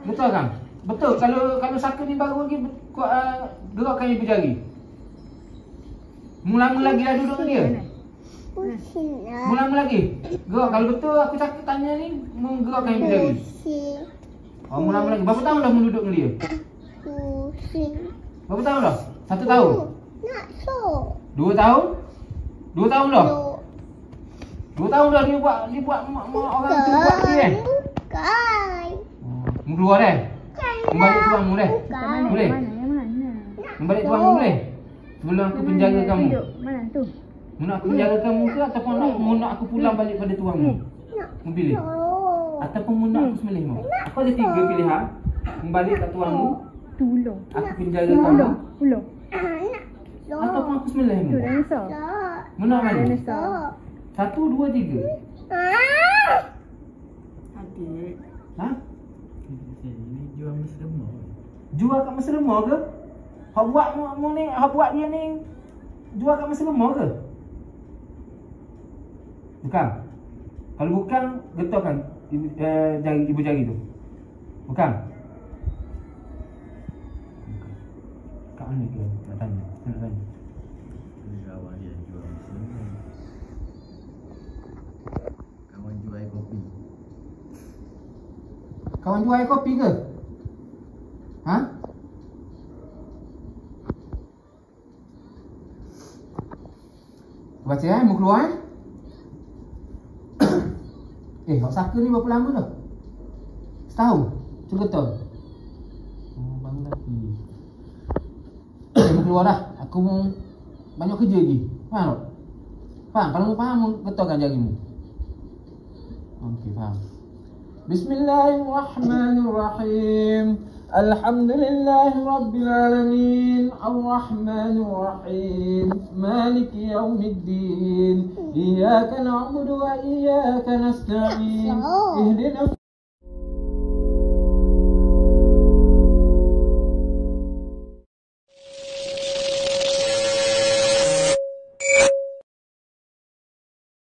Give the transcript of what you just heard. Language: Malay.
Betul kan? Betul. Kalau saka ni baru lagi gerakkan ibu jari. Mula-mula lagi dah duduk dengan dia. Mula-mula lagi. Gerak. Kalau betul aku cakap tanya ni, menggerakkan ibu jari. Oh, mula-mula lagi. Berapa tahun dah duduk dengan dia? Berapa tahun dah? 1 tahun? 2 tahun? 2 tahun dah? 2 tahun dah dia buat orang tu buat dia kan? Mu keluar dah? Membalik tuanmu dah? Boleh? Membalik tuanmu boleh? Sebelum aku penjara kamu. Mana tu? Mu nak aku penjara kamu ke ataupun nak aku pulang balik pada tuanmu? Mu pilih? Ataupun mu nak aku sembelihmu? Aku ada 3 pilihan. Membalik kat tuanmu, Tolong. aku penjara kamu, Tolong. ataupun aku sembelihmu. Tu dinosaur. Mu nak mana? Dinosaur. 1, 2, 3. Adik. Ha? Ini jual Mesir Remah. Jual kat Mesir Remah ke? Hak buat dia ni jual kat Mesir Remah ke? Bukan. Kalau bukan, getahkan ibu jari tu. Bukan. Kat mana ke? Nak tanya. Nak tanya. Kawan dia jual Mesir Remah. Kawan jual air kopi. Kawan jual air kopi ke? Ha? Baca mau keluar hak saka ni berapa lama dah? Setahun? Cuba betul? Oh, baru lagi. Mau keluar dah. Aku mau banyak kerja lagi. Faham tak? Faham? Kalau mu faham, betulkan jarimu. Okey, faham. Bismillahirrahmanirrahim. Alhamdulillah Rabbil Alamin. Ar-Rahmanir-Rahim. Maliki Yawmiddin. Iyyaka na'budu wa iyyaka nasta'in. Ihdinas